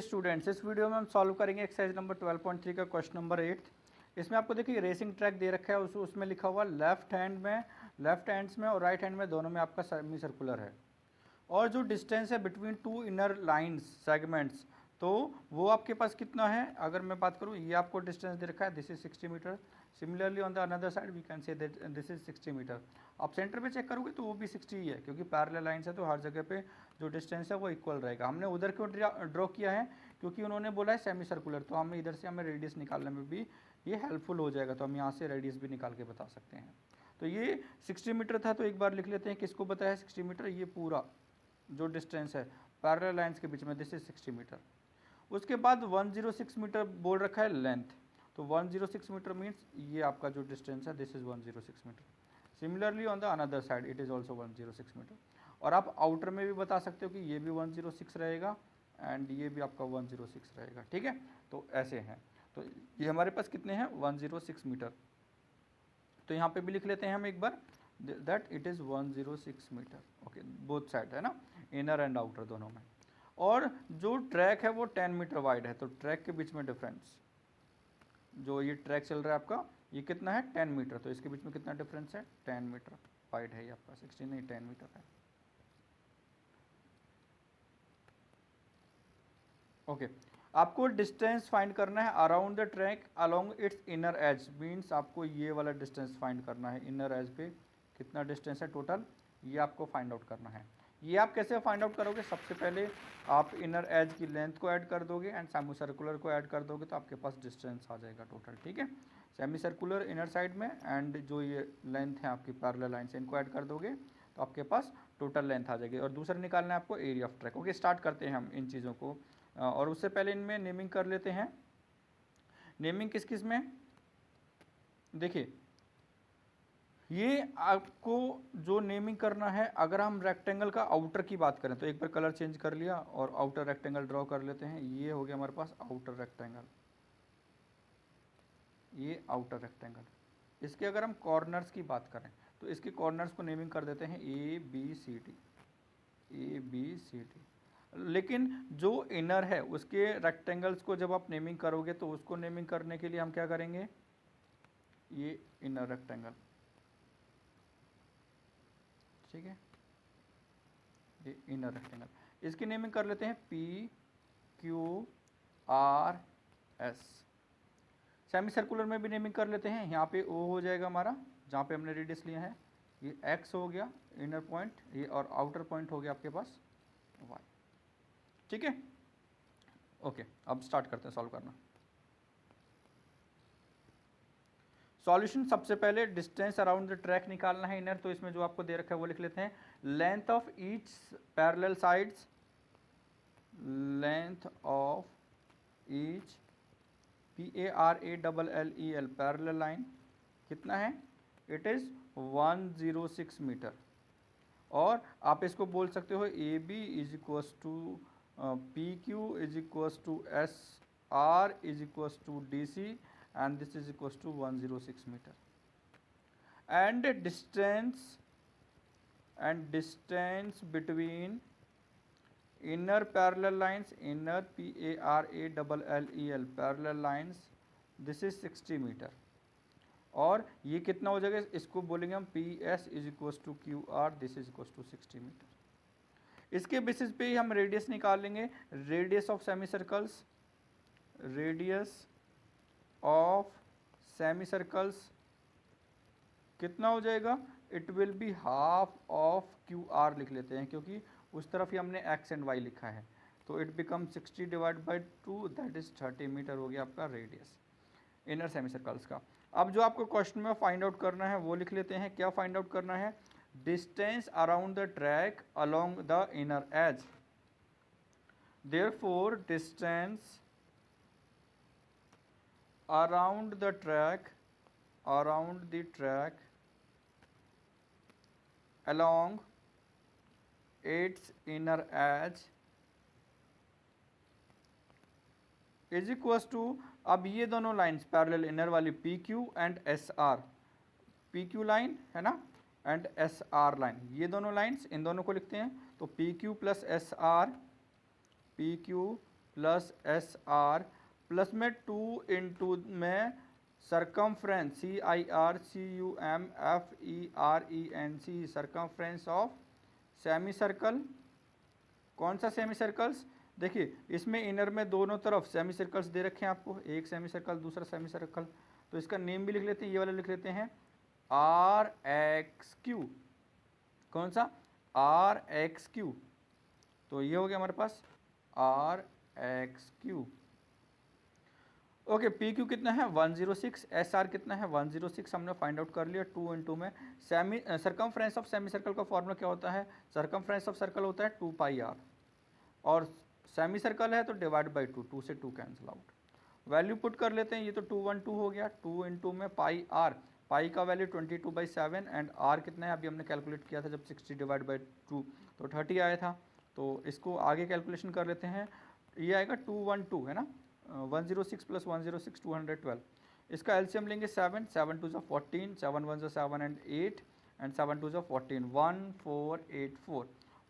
Students, इस video में हम सॉल्व करेंगे एक्सरसाइज नंबर 12.3 का क्वेश्चन नंबर 8। इसमें आपको देखिए रेसिंग ट्रैक दे रखा है, उसमें लिखा हुआ लेफ्ट हैंड्स में और राइट हैंड में दोनों में आपका सेमी सर्कुलर है। और जो डिस्टेंस है between two inner lines segments, तो वो आपके पास कितना है। अगर मैं बात करूँ, ये आपको डिस्टेंस दे रखा है, this is 60 metre. Similarly on the other side we can say that this is 60 metre. आप सेंटर पे चेक करोगे तो वो भी 60 ही है, क्योंकि पैरेलल लाइंस है तो हर जगह पे जो डिस्टेंस है वो इक्वल रहेगा। हमने उधर क्यों ड्रॉ किया है, क्योंकि उन्होंने बोला है सेमी सर्कुलर, तो हमें इधर से हमें रेडियस निकालने में भी ये हेल्पफुल हो जाएगा। तो हम यहाँ से रेडियस भी निकाल के बता सकते हैं। तो ये 60 मीटर था, तो एक बार लिख लेते हैं किसको बताया 60 मीटर। ये पूरा जो डिस्टेंस है पैरेलल लाइंस के बीच में, दिस इज 60 मीटर। उसके बाद 106 मीटर बोल रखा है लेंथ, तो 106 मीटर मीन्स ये आपका जो डिस्टेंस है this is 106 metre. Similarly on the other side it is also 106 metre. और आप आउटर में भी बता सकते हो कि ये भी 106 रहेगा एंड ये भी आपका 106 रहेगा। ठीक है, तो ऐसे हैं। तो ये हमारे पास कितने हैं 106 मीटर। तो यहाँ पे भी लिख लेते हैं हम एक बार that it is 106 metre. Okay, both side है ना, इनर एंड आउटर दोनों में। और जो ट्रैक है वो 10 मीटर वाइड है, तो ट्रैक के बीच में डिफरेंस, जो ये ट्रैक चल रहा है आपका, ये कितना है 10 मीटर, तो इसके बीच में कितना डिफरेंस है 10 मीटर वाइड है ये आपका, 16 नहीं 10 मीटर है। ओके, आपको डिस्टेंस फाइंड करना है around the track along it's inner as, means आपको ये वाला डिस्टेंस फाइंड करना है। इनर एज पे कितना डिस्टेंस है टोटल, ये आपको फाइंड आउट करना है। ये आप कैसे फाइंड आउट करोगे, सबसे पहले आप इनर एज की लेंथ को ऐड कर दोगे एंड सेमी सर्कुलर को ऐड कर दोगे, तो आपके पास डिस्टेंस आ जाएगा टोटल। ठीक है, सेमी सर्कुलर इनर साइड में एंड जो ये लेंथ है आपकी पैरेलल लाइन से, इनको ऐड कर दोगे तो आपके पास टोटल लेंथ आ जाएगी। और दूसरा निकालना है आपको area of track. Okay, start करते हैं हम इन चीज़ों को। और उससे पहले इनमें नेमिंग कर लेते हैं। नेमिंग किस किस में, देखिए ये आपको जो नेमिंग करना है, अगर हम रेक्टेंगल का आउटर की बात करें तो एक बार कलर चेंज कर लिया और आउटर रेक्टेंगल ड्रॉ कर लेते हैं। ये हो गया हमारे पास आउटर रेक्टेंगल, ये आउटर रेक्टेंगल। इसके अगर हम कॉर्नर्स की बात करें तो इसके कॉर्नर्स को नेमिंग कर देते हैं A B C D, A B C D. लेकिन जो इनर है उसके रेक्टेंगल्स को जब आप नेमिंग करोगे तो उसको नेमिंग करने के लिए हम क्या करेंगे, ये इनर रेक्टेंगल, ठीक है, ये इनर रेक्टेंगल, इसकी नेमिंग कर लेते हैं P Q R S. Semi circular में भी नेमिंग कर लेते हैं। यहाँ पे ओ हो जाएगा हमारा, जहाँ पे हमने रेडियस लिया है, ये एक्स हो गया इनर पॉइंट, ये और आउटर पॉइंट हो गया आपके पास वाई। ठीक है, ओके, अब स्टार्ट करते हैं सॉल्व करना। सॉल्यूशन, सबसे पहले डिस्टेंस अराउंड द ट्रैक निकालना है इनर, तो इसमें जो आपको दे रखा है वो लिख लेते हैं। Length of each parallel sides, length of each PARALLEL parallel line कितना है, इट इज़ 106 मीटर। और आप इसको बोल सकते हो AB is equals to PQ is equals to SR is equals to DC and this is equals to 106 meter. And distance between inner parallel lines, inner PARALLEL parallel lines, this is 60 meter. और ये कितना हो जाएगा, इसको बोलेंगे हम PS is equals to QR, this is equals to 60 metre. इसके basis पे ही हम रेडियस निकाल लेंगे। Radius of semi circles, radius of semi circles कितना हो जाएगा, it will be half of QR लिख लेते हैं, क्योंकि उस तरफ ही हमने x एंड y लिखा है। तो it become 60 divide by 2, that is 30 metre हो गया आपका रेडियस इनर सेमी सर्कल्स का। अब जो आपको क्वेश्चन में फाइंड आउट करना है वो लिख लेते हैं। क्या फाइंड आउट करना है, distance around the track along the inner edge. Therefore distance around the track along its inner edge is equals to, अब ये दोनों लाइन्स पैरेलल इनर वाली PQ and SR, PQ line है ना एंड SR लाइन, ये दोनों lines, इन दोनों को लिखते हैं। तो PQ plus SR, PQ plus S R plus में 2 इंटू में circumference CIRCUMFERENC circumference of semi circle. कौन सा सेमी सर्कल्स? देखिए इसमें इनर में दोनों तरफ सेमी सर्कल्स दे रखे हैं आपको, एक सेमी सर्कल दूसरा सेमी सर्कल, तो इसका नेम भी लिख लेते हैं, ये वाला लिख लेते हैं RXQ। कौन सा? RXQ। तो ये हो गया हमारे पास RXQ। ओके, PQ कितना है 106, SR कितना है 106, हमने फाइंड आउट कर लिया। 2 इंटू में semi circumference of semi circle का फॉर्मूला क्या होता है? सरकमफ्रेंस ऑफ सर्कल होता है 2 पाई r, और सेमी सर्कल है तो डिवाइड बाई 2, 2 से 2 कैंसिल आउट। वैल्यू पुट कर लेते हैं, ये तो 212 हो गया। 2 इंटू में पाई r, पाई का वैल्यू 22/7 एंड r कितना है अभी हमने कैलकुलेट किया था जब 60 डिवाइड बाई 2 तो 30 आया था। तो इसको आगे कैलकुलेशन कर लेते हैं, ये आएगा 212 है ना, 106 प्लस 106 212। इसका एलसीएम लेंगे 7, 7 2 14, 7 1 7 and 8 and 7 2 14, 1484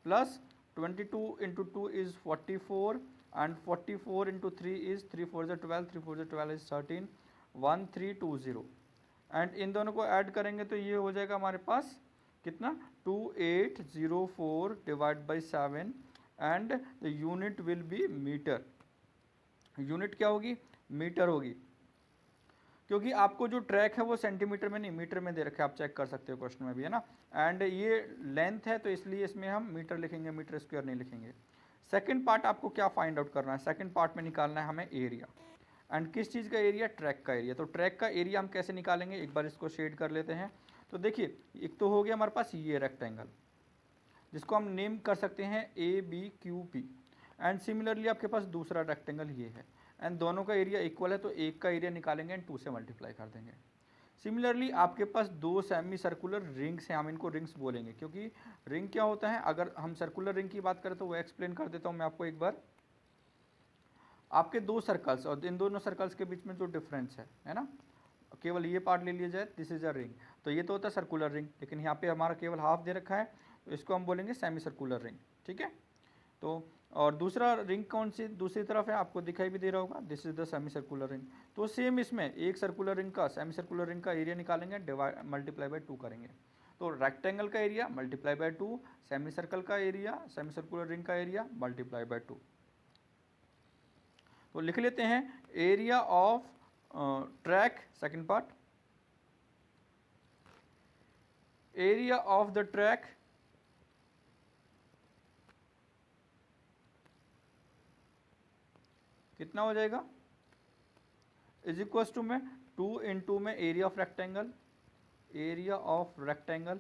plus 22 into 2 is 44 and 44 into 3 is 3 4 12, 3 4 12 is 13, 1320 and in दोनों को ऐड करेंगे तो ये हो जाएगा हमारे पास कितना 2804 divide by 7 and the unit will be metre. Unit क्या होगी? मीटर होगी, क्योंकि आपको जो ट्रैक है वो सेंटीमीटर में नहीं मीटर में दे रखा है, आप चेक कर सकते हो क्वेश्चन में भी है ना। एंड ये लेंथ है तो इसलिए इसमें हम मीटर लिखेंगे, मीटर स्क्वायर नहीं लिखेंगे। सेकंड पार्ट आपको क्या फाइंड आउट करना है? सेकंड पार्ट में निकालना है हमें एरिया। एंड किस चीज़ का एरिया? ट्रैक का एरिया। तो ट्रैक का एरिया हम कैसे निकालेंगे, एक बार इसको शेड कर लेते हैं। तो देखिए एक तो हो गया हमारे पास ये रेक्टेंगल, जिसको हम नेम कर सकते हैं ABQP, एंड सिमिलरली आपके पास दूसरा रेक्टेंगल ये है, एंड दोनों का एरिया इक्वल है तो एक का एरिया निकालेंगे एंड 2 से मल्टीप्लाई कर देंगे। सिमिलरली आपके पास 2 सेमी सर्कुलर रिंग्स हैं, हम इनको रिंग्स बोलेंगे, क्योंकि रिंग क्या होता है, अगर हम सर्कुलर रिंग की बात करें तो वो एक्सप्लेन कर देता हूँ मैं आपको एक बार। आपके 2 सर्कल्स और इन दोनों सर्कल्स के बीच में जो डिफरेंस है ना, केवल ये पार्ट ले लिया जाए, दिस इज अ रिंग, तो ये तो होता है सर्कुलर रिंग, लेकिन यहाँ पे हमारा केवल हाफ दे रखा है तो इसको हम बोलेंगे सेमी सर्कुलर रिंग, ठीक है। तो और दूसरा रिंग कौन सी दूसरी तरफ है, आपको दिखाई भी दे रहा होगा, this is the semi circular ring. तो सेम इसमें एक सर्कुलर रिंग का सेमी सर्कुलर रिंग का एरिया निकालेंगे, डिवाइड मल्टीप्लाई बाय 2 करेंगे, तो रेक्टेंगल का area multiply by 2, semi circle का एरिया सेमी सर्कुलर रिंग का एरिया मल्टीप्लाई बाय 2। तो लिख लेते हैं area of track, second part, area of the track कितना हो जाएगा, इज इक्वल टू में 2 इंटू में area of rectangle, area of rectangle,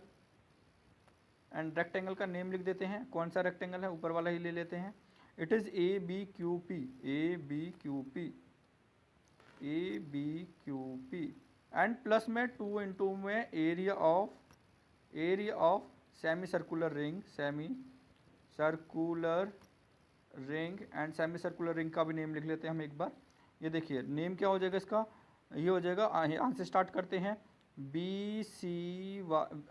and rectangle का नेम लिख देते हैं, कौन सा रेक्टेंगल है ऊपर वाला ही ले लेते हैं, it is ABQP, ABQP, ABQP and plus में 2 इंटू में area of semi circular ring, semi circular ring, and semi circular ring का भी नेम लिख लेते हैं हम एक बार। ये देखिए नेम क्या हो जाएगा इसका, ये हो जाएगा, यहाँ से स्टार्ट करते हैं, BC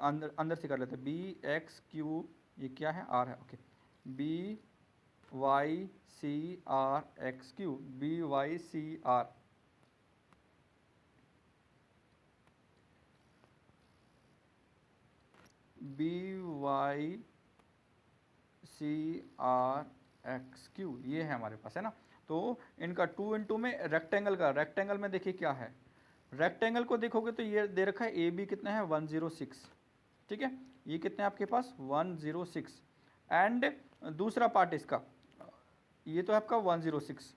अंदर से कर लेते हैं, BXQ, ये क्या है R है, ओके, BYCRXQ, BYCR, BYCRXQ, ये है हमारे पास है ना। तो इनका 2 इंटू में रेक्टेंगल का, रेक्टेंगल में देखिए क्या है, रेक्टेंगल को देखोगे तो ये दे रखा है AB कितना है 106, ठीक है, ये कितना है आपके पास 106, एंड दूसरा पार्ट इसका ये तो है आपका 106,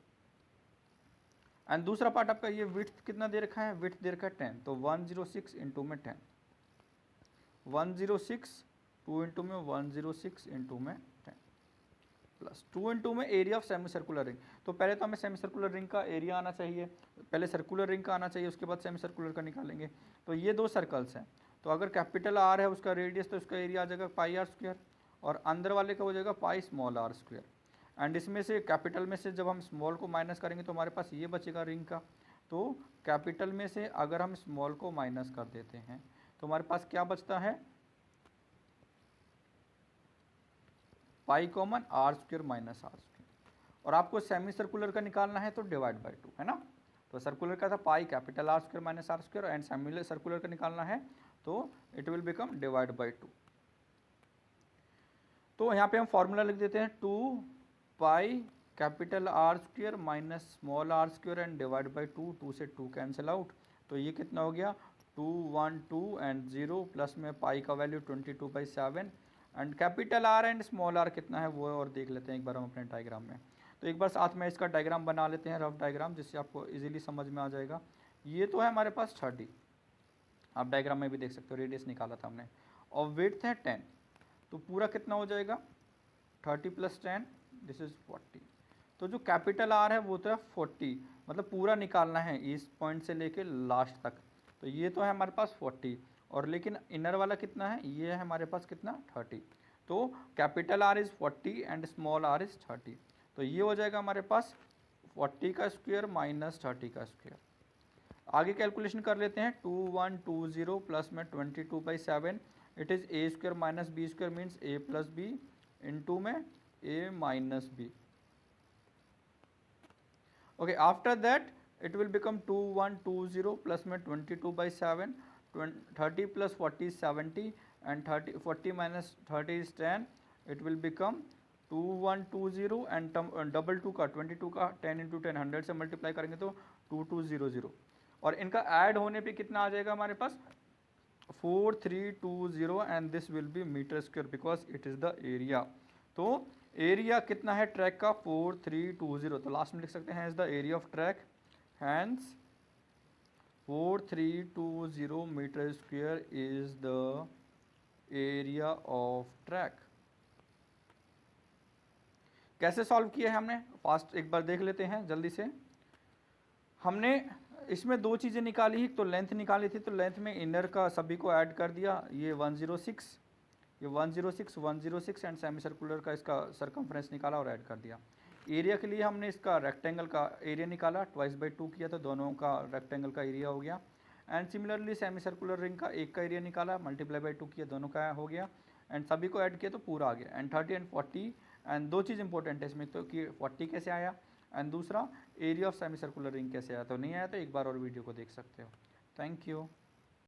एंड दूसरा पार्ट आपका ये विड्थ कितना दे रखा है, विड्थ दे रखा है 10, तो 106 इंटू में 10, 106, 2 इंटू में 106 इंटू में 10 प्लस 2 इंटू में area of semi circular ring. तो पहले तो हमें सेमी सर्कुलर रिंग का एरिया आना चाहिए, पहले सर्कुलर रिंग का आना चाहिए, उसके बाद सेमी सर्कुलर का निकालेंगे। तो ये 2 सर्कल्स हैं, तो अगर कैपिटल R है उसका रेडियस, तो उसका एरिया आ जाएगा पाई R स्क्वायर, और अंदर वाले का हो जाएगा pi small r square, and इसमें से कैपिटल में से जब हम स्मॉल को माइनस करेंगे तो हमारे पास ये बचेगा रिंग का। तो कैपिटल में से अगर हम स्मॉल को माइनस कर देते हैं तो हमारे पास क्या बचता है, pi common R square minus R square, और आपको सेमी सर्कुलर का निकालना है तो डिवाइड बाई 2, है ना। तो सर्कुलर का था pi capital R square minus R square, and semi circular का निकालना है तो it will become divide by 2। तो यहाँ पे हम फॉर्मूला लिख देते हैं 2 pi capital R square minus small R square and divide by 2, 2 से 2 कैंसिल आउट, तो ये कितना हो गया 2 1 2 एंड 0 प्लस में पाई का value 22/7 and capital R and small R कितना है वो और देख लेते हैं एक बार हम अपने डायग्राम में। तो एक बार साथ में इसका डायग्राम बना लेते हैं, रफ डायग्राम, जिससे आपको इजीली समझ में आ जाएगा। ये तो है हमारे पास 30, आप डायग्राम में भी देख सकते हो, रेडियस निकाला था हमने, और विड्थ है 10, तो पूरा कितना हो जाएगा 30 + 10 दिस इज 40। तो जो कैपिटल आर है वो तो है 40, मतलब पूरा निकालना है इस पॉइंट से लेके लास्ट तक, तो ये तो है हमारे पास 40, और लेकिन इनर वाला कितना है, ये है हमारे पास कितना 30। तो capital R is 40 and small R is 30, तो ये हो जाएगा हमारे पास 40 का स्क्वायर माइनस 30 का स्क्वायर। आगे कैलकुलेशन कर लेते हैं, 2120 प्लस में 22/7, it is A square minus B square means A plus B into में A minus B. Okay, after that it will become 2120 plus में 22/7, 30 plus 40 is 70 and 40 minus 30 is 10, it will become 2120 and double 2 का 22 का 10 into 10 100 से multiply करेंगे तो 2200, और इनका add होने पे कितना आ जाएगा हमारे पास 4320 and this will be metre square because it is the area. तो एरिया कितना है ट्रैक का 4320, तो लास्ट में लिख सकते हैं is the area of track, hence 4320 metre square is the area of track. कैसे सॉल्व किया है हमने, फास्ट एक बार देख लेते हैं जल्दी से। हमने इसमें दो चीज़ें निकाली, तो लेंथ निकाली थी, तो लेंथ में इनर का सभी को ऐड कर दिया, ये 106, ये 106 106 एंड सेमी सर्कुलर का इसका सरकमफ्रेंस निकाला और ऐड कर दिया। एरिया के लिए हमने इसका रेक्टेंगल का एरिया निकाला, 2/2 किया तो दोनों का रेक्टेंगल का एरिया हो गया, and similarly semi circular ring का एक का एरिया निकाला, मल्टीप्लाई बाई 2 किया, दोनों का हो गया, एंड सभी को ऐड किया तो पूरा आ गया, एंड 30 एंड 40, एंड दो चीज़ इंपॉर्टेंट है इसमें, तो कि 40 कैसे आया एंड दूसरा area of semi circular ring कैसे आया, तो नहीं आया तो एक बार और वीडियो को देख सकते हो। Thank you.